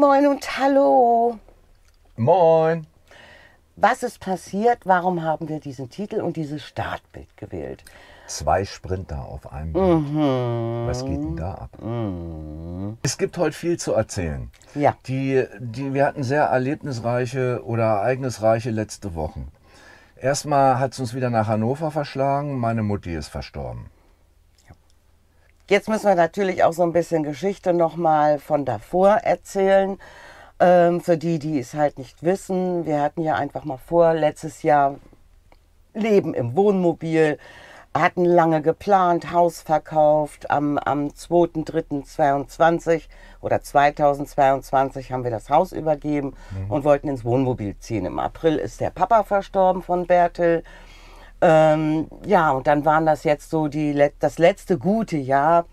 Moin und hallo. Moin! Was ist passiert? Warum haben wir diesen Titel und dieses Startbild gewählt? 2 Sprinter auf einem Bild. Was geht denn da ab? Es gibt heute viel zu erzählen. Ja. Wir hatten sehr erlebnisreiche oder ereignisreiche letzte Wochen. Erstmal hat es uns wieder nach Hannover verschlagen. Meine Mutti ist verstorben. Jetzt müssen wir natürlich auch so ein bisschen Geschichte nochmal von davor erzählen. Für die, die es halt nicht wissen, wir hatten ja einfach mal vor, letztes Jahr Leben im Wohnmobil, hatten lange geplant, Haus verkauft. Am 2.3.22 oder 2022 haben wir das Haus übergeben und wollten ins Wohnmobil ziehen. Im April ist der Papa verstorben von Bertel. Ja, und dann waren das jetzt so das letzte gute Jahr,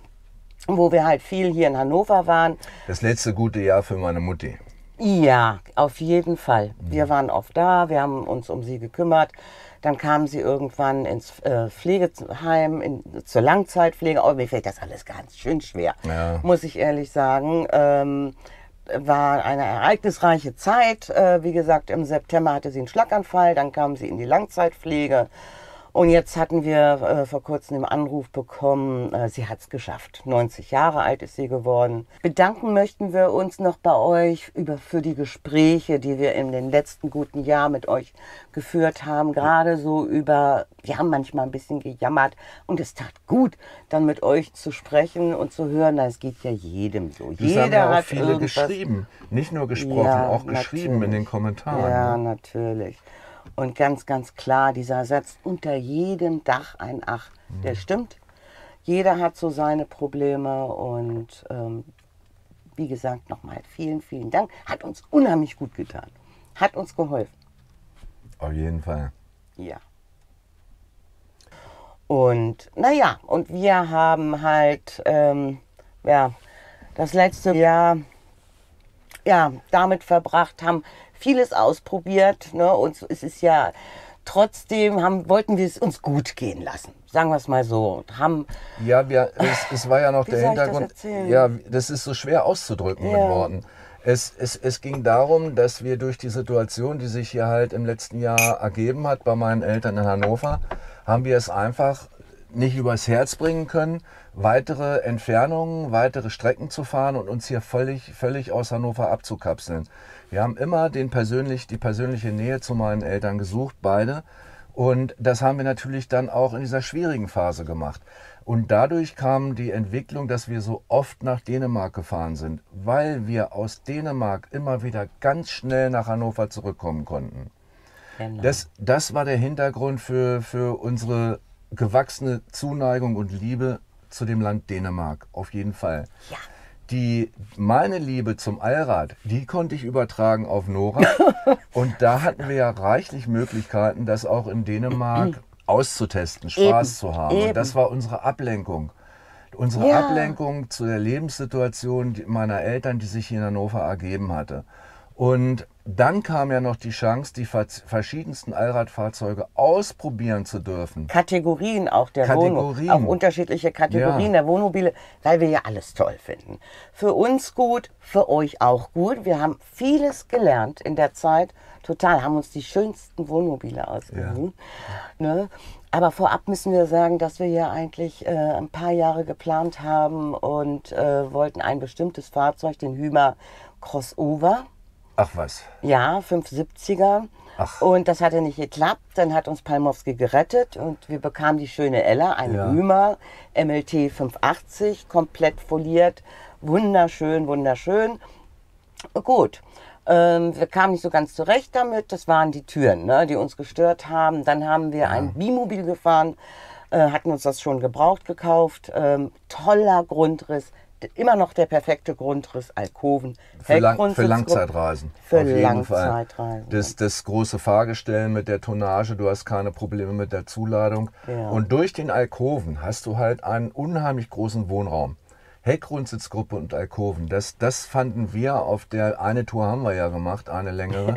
wo wir halt viel hier in Hannover waren. Das letzte gute Jahr für meine Mutti. Ja, auf jeden Fall. Wir waren oft da, wir haben uns um sie gekümmert. Dann kam sie irgendwann ins Pflegeheim, zur Langzeitpflege. Oh, mir fällt das alles ganz schön schwer, Ja. muss ich ehrlich sagen. War eine ereignisreiche Zeit. Wie gesagt, im September hatte sie einen Schlaganfall, dann kam sie in die Langzeitpflege. Und jetzt hatten wir vor kurzem den Anruf bekommen, sie hat es geschafft. 90 Jahre alt ist sie geworden. Bedanken möchten wir uns noch bei euch für die Gespräche, die wir in den letzten guten Jahren mit euch geführt haben. Gerade so wir haben manchmal ein bisschen gejammert und es tat gut, dann mit euch zu sprechen und zu hören. Das geht ja jedem so. Das haben ja auch hat viele geschrieben. Nicht nur gesprochen, Ja, auch geschrieben in den Kommentaren. Ja, ne? natürlich. Und ganz, ganz klar, dieser Satz, unter jedem Dach ein Ach, der stimmt. Jeder hat so seine Probleme und wie gesagt, nochmal vielen, vielen Dank. Hat uns unheimlich gut getan. Hat uns geholfen. Auf jeden Fall. Ja. Und naja, und wir haben halt das letzte Jahr damit verbracht, haben vieles ausprobiert. Ne? Und es ist ja trotzdem, wollten wir es uns gut gehen lassen. Sagen wir es mal so. Und Ja, es war ja noch Wie der soll ich das Hintergrund. erzählen? Ja, das ist so schwer auszudrücken mit Ja. Worten. Es ging darum, dass wir durch die Situation, die sich hier halt im letzten Jahr ergeben hat bei meinen Eltern in Hannover, haben wir es einfach nicht übers Herz bringen können, weitere Entfernungen, weitere Strecken zu fahren und uns hier völlig aus Hannover abzukapseln. Wir haben immer die persönliche Nähe zu meinen Eltern gesucht, beide. Und das haben wir natürlich dann auch in dieser schwierigen Phase gemacht. Und dadurch kam die Entwicklung, dass wir so oft nach Dänemark gefahren sind, weil wir aus Dänemark immer wieder ganz schnell nach Hannover zurückkommen konnten. Genau. Das war der Hintergrund für unsere gewachsene Zuneigung und Liebe zu dem Land Dänemark, auf jeden Fall. Ja. Meine Liebe zum Allrad, die konnte ich übertragen auf Nora. Und da hatten wir ja reichlich Möglichkeiten, das auch in Dänemark auszutesten, Spaß zu haben. eben. Und das war unsere Ablenkung. Unsere Ja. Ablenkung zu der Lebenssituation meiner Eltern, die sich hier in Hannover ergeben hatte. Und dann kam ja noch die Chance, die verschiedensten Allradfahrzeuge ausprobieren zu dürfen. Kategorien auch der Kategorien. Wohnung, auch unterschiedliche Kategorien Ja. der Wohnmobile, weil wir ja alles toll finden. Für uns gut, für euch auch gut. Wir haben vieles gelernt in der Zeit. Total, haben uns die schönsten Wohnmobile ausgesucht. Ne? Aber vorab müssen wir sagen, dass wir ja eigentlich ein paar Jahre geplant haben und wollten ein bestimmtes Fahrzeug, den Hymer Crossover. Ach was. Ja, 570er. Ach. Und das hatte nicht geklappt. Dann hat uns Palmowski gerettet und wir bekamen die schöne Ella, eine Ja. Hymer MLT 580, komplett foliert. Wunderschön, wunderschön. Gut. Wir kamen nicht so ganz zurecht damit. Das waren die Türen, ne, die uns gestört haben. Dann haben wir ein Bimobil gefahren, hatten uns das schon gebraucht gekauft. Toller Grundriss. Immer noch der perfekte Grundriss, Alkoven, Für Heckgrundsitzgruppe. Langzeitreisen. Für auf jeden Fall. Langzeitreisen. Das große Fahrgestell mit der Tonnage, du hast keine Probleme mit der Zuladung. Ja. Und durch den Alkoven hast du halt einen unheimlich großen Wohnraum. Heckgrundsitzgruppe und Alkoven, das fanden wir eine Tour haben wir ja gemacht, eine längere,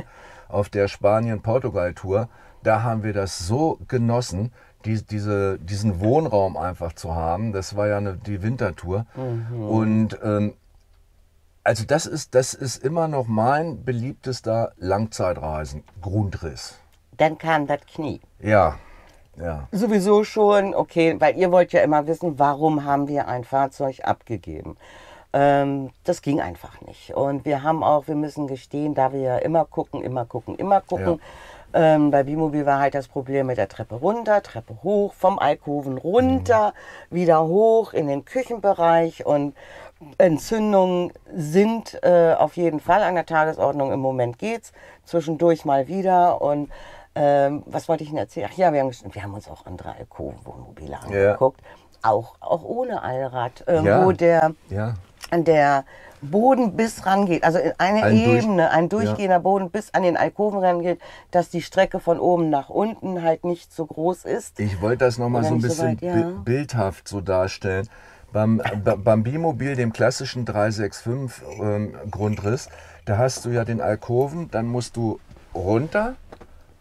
auf der Spanien-Portugal-Tour. Da haben wir das so genossen, diesen Wohnraum einfach zu haben. Das war ja die Wintertour. Und Also das ist immer noch mein beliebtester Langzeitreisen, Grundriss. Dann kam das Knie. Ja, ja. Sowieso schon, okay, weil ihr wollt ja immer wissen, warum haben wir ein Fahrzeug abgegeben. Das ging einfach nicht. Und wir müssen gestehen, da wir ja immer gucken. Bei Bimobil war halt das Problem mit der Treppe runter, Treppe hoch, vom Alkoven runter, wieder hoch in den Küchenbereich. Und Entzündungen sind auf jeden Fall an der Tagesordnung. Im Moment geht's, zwischendurch mal wieder. Und was wollte ich Ihnen erzählen? Ach ja, wir haben uns auch andere Alkoven-Wohnmobile angeguckt. Auch ohne Allrad, wo der Boden bis rangeht, also in eine Ebene, ein durchgehender Boden bis an den Alkoven rangeht, dass die Strecke von oben nach unten halt nicht so groß ist. Ich wollte das nochmal so ein bisschen bildhaft so darstellen. Beim Bimobil, dem klassischen 365 Grundriss, da hast du ja den Alkoven, dann musst du runter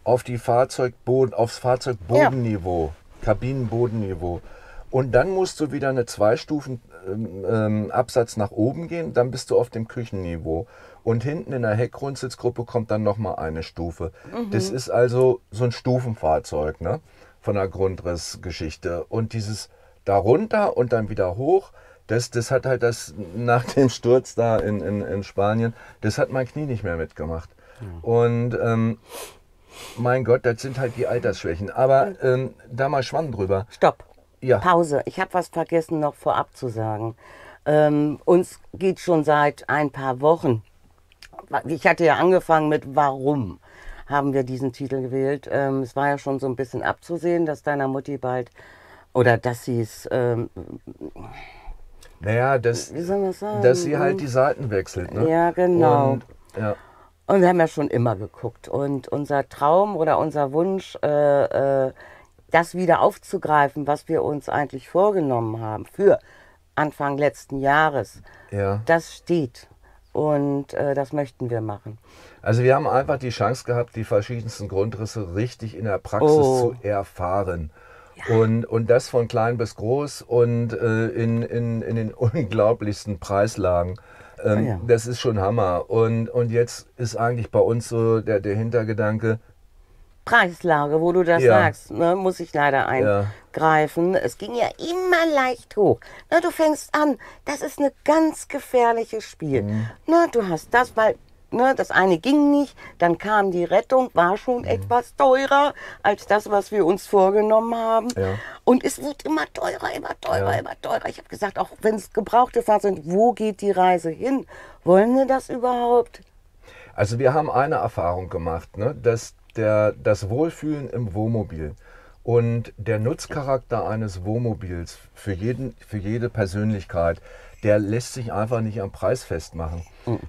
aufs Fahrzeugbodennniveau, Kabinenbodenniveau. Und dann musst du wieder eine 2 Stufen Absatz nach oben gehen, dann bist du auf dem Küchenniveau. Und hinten in der Heckgrundsitzgruppe kommt dann nochmal eine Stufe. Das ist also so ein Stufenfahrzeug, ne? Von der Grundrissgeschichte. Und dieses darunter und dann wieder hoch, das hat halt nach dem Sturz da in Spanien, das hat mein Knie nicht mehr mitgemacht. Und mein Gott, das sind halt die Altersschwächen. Aber da mal Schwamm drüber. Stopp. Ja. Pause. Ich habe was vergessen noch vorab zu sagen. Uns geht schon seit ein paar Wochen. Ich hatte ja angefangen mit Warum haben wir diesen Titel gewählt. Es war ja schon so ein bisschen abzusehen, dass deiner Mutti bald, oder dass sie es, naja, wie soll man sagen? Dass sie halt die Seiten wechselt. Ne? Ja, genau. Und wir haben ja schon immer geguckt. Und unser Traum oder unser Wunsch, das wieder aufzugreifen, was wir uns eigentlich vorgenommen haben für Anfang letzten Jahres, das steht. Und das möchten wir machen. Also wir haben einfach die Chance gehabt, die verschiedensten Grundrisse richtig in der Praxis zu erfahren. Ja. Und das von klein bis groß und in den unglaublichsten Preislagen. Das ist schon Hammer. Und jetzt ist eigentlich bei uns so der Hintergedanke, Preislage, wo du das sagst, ne, muss ich leider eingreifen. Es ging ja immer leicht hoch. Na, du fängst an, das ist ein ganz gefährliches Spiel. Na, du hast das, weil das eine ging nicht, dann kam die Rettung, war schon etwas teurer als das, was wir uns vorgenommen haben. Ja. Und es wird immer teurer, immer teurer, immer teurer. Ich habe gesagt, auch wenn es gebrauchte Fahrzeuge sind, wo geht die Reise hin? Wollen wir das überhaupt? Also wir haben eine Erfahrung gemacht, ne, dass das Wohlfühlen im Wohnmobil und der Nutzcharakter eines Wohnmobils für jede Persönlichkeit, der lässt sich einfach nicht am Preis festmachen.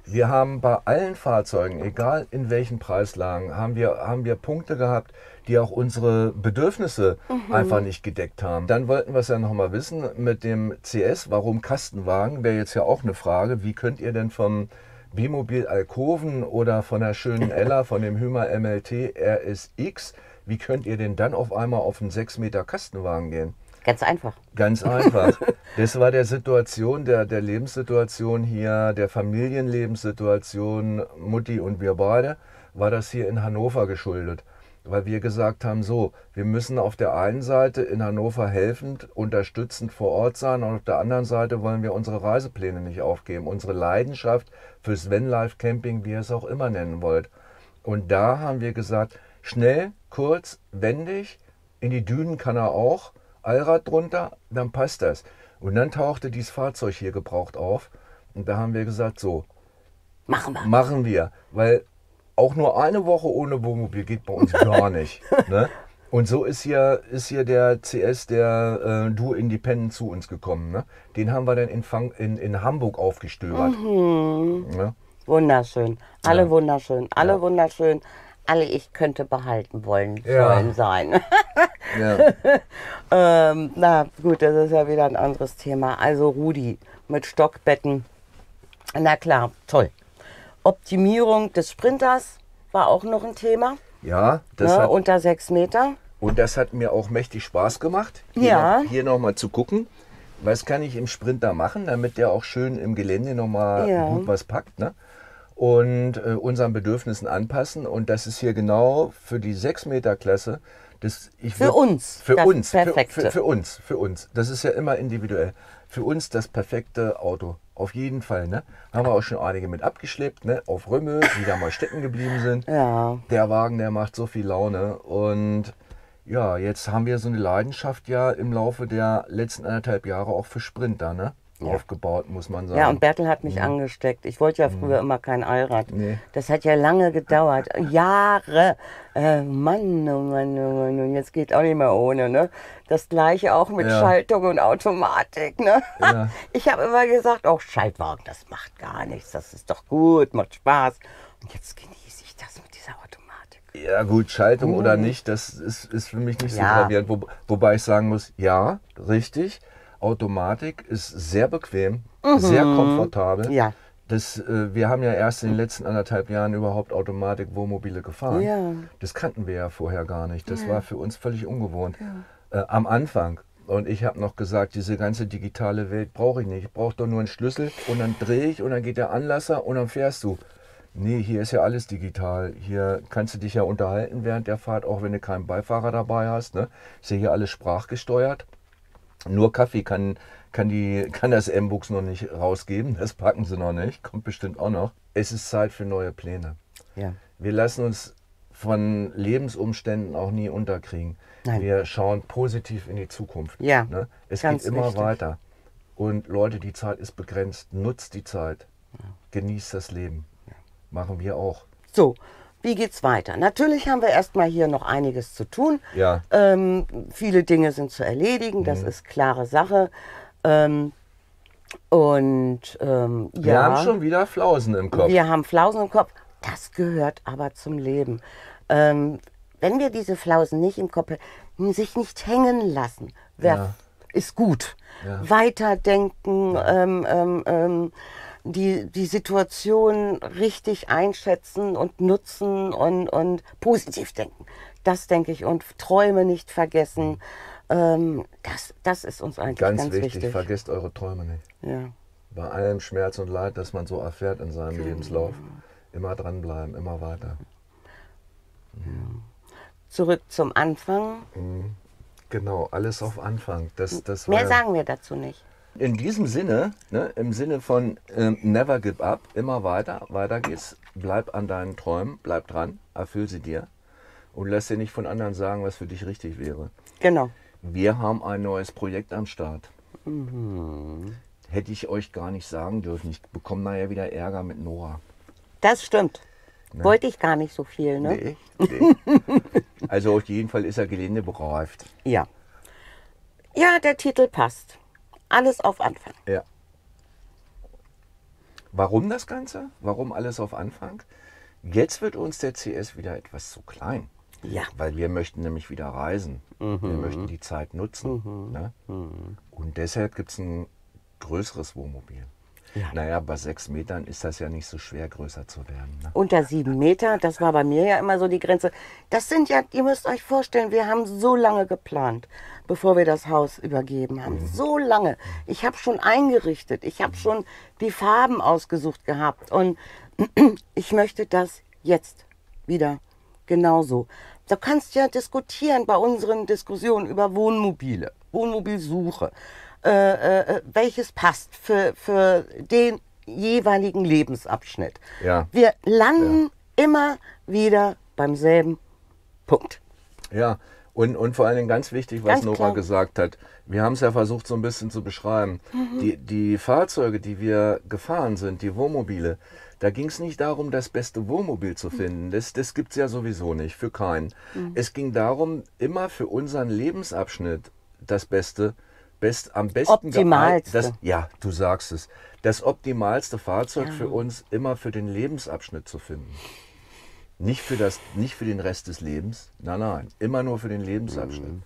Wir haben bei allen Fahrzeugen, egal in welchen Preislagen, haben wir Punkte gehabt, die auch unsere Bedürfnisse einfach nicht gedeckt haben. Dann wollten wir es ja noch mal wissen mit dem CS, warum Kastenwagen, wäre jetzt ja auch eine Frage, wie könnt ihr denn vom Bimobil Alkoven oder von der schönen Ella, von dem Hymer MLT RSX, wie könnt ihr denn dann auf einmal auf einen 6 Meter Kastenwagen gehen? Ganz einfach. Ganz einfach. Das war der Situation, der Lebenssituation hier, der Familienlebenssituation, Mutti und wir beide, war das hier in Hannover geschuldet. Weil wir gesagt haben, so, wir müssen auf der einen Seite in Hannover helfend, unterstützend vor Ort sein und auf der anderen Seite wollen wir unsere Reisepläne nicht aufgeben, unsere Leidenschaft fürs Vanlife Camping, wie ihr es auch immer nennen wollt. Und da haben wir gesagt, schnell, kurz, wendig, in die Dünen kann er auch, Allrad drunter, dann passt das. Und dann tauchte dieses Fahrzeug hier gebraucht auf und da haben wir gesagt, so, machen wir, weil auch nur eine Woche ohne Wohnmobil geht bei uns gar nicht. Ne? Und so ist hier der CS, der Duo Independent zu uns gekommen. Ne? Den haben wir dann in Hamburg aufgestöbert. Ja? Wunderschön. Alle wunderschön. Alle wunderschön. Alle ich könnte behalten wollen sollen sein. Na gut, das ist ja wieder ein anderes Thema. Also Rudi mit Stockbetten. Na klar, toll. Optimierung des Sprinters war auch noch ein Thema. Ja, das hat, unter 6 Meter. Und das hat mir auch mächtig Spaß gemacht, hier noch mal zu gucken. was kann ich im Sprinter machen, damit der auch schön im Gelände nochmal Ja. gut was packt, ne? Und unseren Bedürfnissen anpassen. Und das ist hier genau für die 6-Meter-Klasse. Für uns Für das uns. Perfekte. Für uns. Das ist ja immer individuell. Für uns das perfekte Auto. Auf jeden Fall, ne? Haben wir auch schon einige mit abgeschleppt, ne? Auf Rümmel, die da mal stecken geblieben sind. Ja. Der Wagen, der macht so viel Laune. Und ja, jetzt haben wir so eine Leidenschaft ja im Laufe der letzten 1,5 Jahre auch für Sprinter, ne? Aufgebaut, muss man sagen. Ja, und Bertel hat mich angesteckt. Ich wollte ja früher immer kein Allrad. Nee. Das hat ja lange gedauert. Jahre. Mann, oh Mann, oh Mann. Und jetzt geht auch nicht mehr ohne. Ne? Das gleiche auch mit Ja. Schaltung und Automatik. Ne? Ja. Ich habe immer gesagt, auch Schaltwagen, das macht gar nichts. Das ist doch gut, macht Spaß. Und jetzt genieße ich das mit dieser Automatik. Ja gut, Schaltung oder nicht, das ist für mich nicht so Ja. gravierend. Wobei ich sagen muss, ja, richtig, Automatik ist sehr bequem, sehr komfortabel. Ja. Wir haben ja erst in den letzten 1,5 Jahren überhaupt Automatik-Wohnmobile gefahren. Ja. Das kannten wir ja vorher gar nicht. Das war für uns völlig ungewohnt. Am Anfang. Und ich habe noch gesagt, diese ganze digitale Welt brauche ich nicht. Ich brauche doch nur einen Schlüssel und dann drehe ich und dann geht der Anlasser und dann fährst du. Nee, hier ist ja alles digital. Hier kannst du dich ja unterhalten während der Fahrt, auch wenn du keinen Beifahrer dabei hast. Ne? Ist ja hier alles sprachgesteuert. Nur Kaffee kann das M-Books noch nicht rausgeben. Das packen sie noch nicht. Kommt bestimmt auch noch. Es ist Zeit für neue Pläne. Ja. Wir lassen uns von Lebensumständen auch nie unterkriegen. Nein. Wir schauen positiv in die Zukunft. Ja, Ne? Es ganz geht immer wichtig. weiter. Und Leute, die Zeit ist begrenzt. Nutzt die Zeit. Genießt das Leben. Machen wir auch. So, wie geht's weiter? Natürlich haben wir erstmal hier noch einiges zu tun. Ja. Viele Dinge sind zu erledigen, das ist klare Sache. Wir haben schon wieder Flausen im Kopf. Wir haben Flausen im Kopf. Das gehört aber zum Leben. Wenn wir diese Flausen nicht im Kopf haben, sich nicht hängen lassen, ist gut. Ja. Weiterdenken, die Situation richtig einschätzen und nutzen und positiv denken. Das denke ich. Und Träume nicht vergessen. Das ist uns eigentlich ganz wichtig. Vergesst eure Träume nicht. Ja. Bei allem Schmerz und Leid, das man so erfährt in seinem Lebenslauf, immer dranbleiben, immer weiter. Zurück zum Anfang. Genau, alles auf Anfang. Mehr sagen wir dazu nicht. In diesem Sinne, ne, im Sinne von never give up, immer weiter geht's, bleib an deinen Träumen, bleib dran, erfüll sie dir und lass dir nicht von anderen sagen, was für dich richtig wäre. Genau. Wir haben ein neues Projekt am Start. Hätte ich euch gar nicht sagen dürfen. Ich bekomme nachher wieder Ärger mit Nora. Das stimmt. Wollte ich gar nicht so viel, ne? Nee. Also auf jeden Fall ist er geländebereift. Ja. Ja, der Titel passt. Alles auf Anfang. Ja. Warum das Ganze? Warum alles auf Anfang? Jetzt wird uns der CS wieder etwas zu klein. Ja. Weil wir möchten nämlich wieder reisen. Wir möchten die Zeit nutzen. Ne? Und deshalb gibt es ein größeres Wohnmobil. Ja. Naja, bei 6 Metern ist das ja nicht so schwer, größer zu werden. Ne? Unter 7 Meter, das war bei mir ja immer so die Grenze. Das sind ja, ihr müsst euch vorstellen, wir haben so lange geplant, bevor wir das Haus übergeben haben. So lange. Ich habe schon eingerichtet, ich habe schon die Farben ausgesucht gehabt. Und ich möchte das jetzt wieder genauso. Du kannst ja diskutieren bei unseren Diskussionen über Wohnmobile, Wohnmobilsuche. Welches passt für den jeweiligen Lebensabschnitt. Ja. Wir landen immer wieder beim selben Punkt. Ja, und vor allen Dingen ganz wichtig, was Ganz Nora klar. gesagt hat. Wir haben es ja versucht, so ein bisschen zu beschreiben. Die Fahrzeuge, die wir gefahren sind, die Wohnmobile, da ging es nicht darum, das beste Wohnmobil zu finden. Das gibt es ja sowieso nicht, für keinen. Es ging darum, immer für unseren Lebensabschnitt das Beste, am besten Optimalste. ja, du sagst es. Das optimalste Fahrzeug für uns immer für den Lebensabschnitt zu finden. Nicht für den Rest des Lebens. Nein, immer nur für den Lebensabschnitt.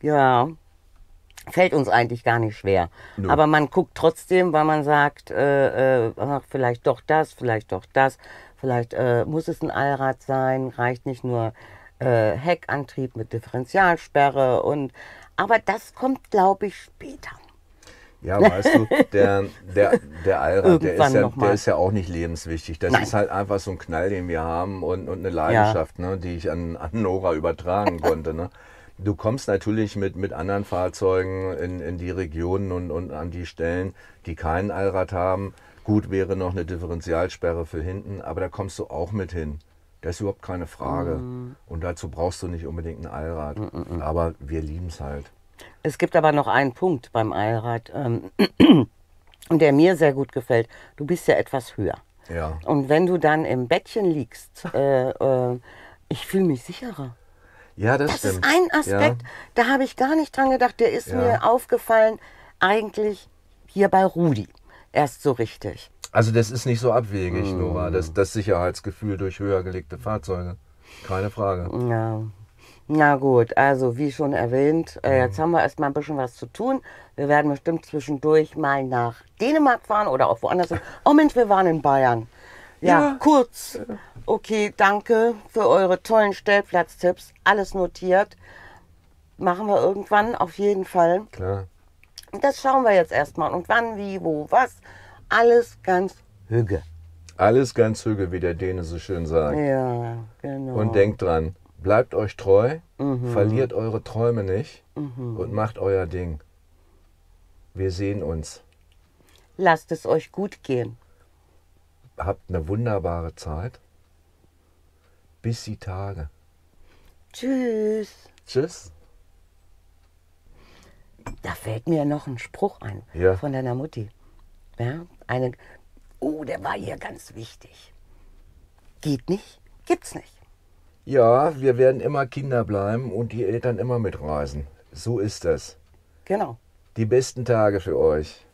Ja, fällt uns eigentlich gar nicht schwer. Nö. Aber man guckt trotzdem, weil man sagt, ach, vielleicht doch das, vielleicht doch das. Vielleicht muss es ein Allrad sein, reicht nicht nur Heckantrieb mit Differentialsperre. Aber das kommt, glaube ich, später. Ja, weißt du, der Allrad, der ist ja auch nicht lebenswichtig. Das Nein. ist halt einfach so ein Knall, den wir haben und eine Leidenschaft, ne, die ich an Nora übertragen konnte. Ne. Du kommst natürlich mit anderen Fahrzeugen in die Regionen und an die Stellen, die keinen Allrad haben. Gut wäre noch eine Differentialsperre für hinten, aber da kommst du auch mit hin. Das ist überhaupt keine Frage. Und dazu brauchst du nicht unbedingt ein Allrad. Aber wir lieben es halt. Es gibt aber noch einen Punkt beim Allrad, der mir sehr gut gefällt. Du bist ja etwas höher. Ja. Und wenn du dann im Bettchen liegst, ich fühle mich sicherer. Ja, das Das ist stimmt. ein Aspekt, Ja. da habe ich gar nicht dran gedacht. Der ist Ja. mir aufgefallen, eigentlich hier bei Rudi. Erst so richtig. Also das ist nicht so abwegig, Nora, das Sicherheitsgefühl durch höher gelegte Fahrzeuge. Keine Frage. Ja. Na gut, also wie schon erwähnt, jetzt haben wir erstmal ein bisschen was zu tun. Wir werden bestimmt zwischendurch mal nach Dänemark fahren oder auch woanders hin. Oh Mensch, wir waren in Bayern. Ja, kurz. Okay, danke für eure tollen Stellplatztipps. Alles notiert. Machen wir irgendwann auf jeden Fall. Klar. Das schauen wir jetzt erstmal. Und wann, wie, wo, was. Alles ganz hüge. Alles ganz hüge, wie der Däne so schön sagt. Ja, genau. Und denkt dran, bleibt euch treu, verliert eure Träume nicht und macht euer Ding. Wir sehen uns. Lasst es euch gut gehen. Habt eine wunderbare Zeit. Bis die Tage. Tschüss. Tschüss. Da fällt mir noch ein Spruch ein Ja. von deiner Mutti. Ja, der war hier ganz wichtig. Geht nicht, gibt's nicht. Ja, wir werden immer Kinder bleiben und die Eltern immer mitreisen. So ist es. Genau. Die besten Tage für euch.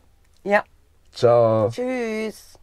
Ja. Ciao. Tschüss.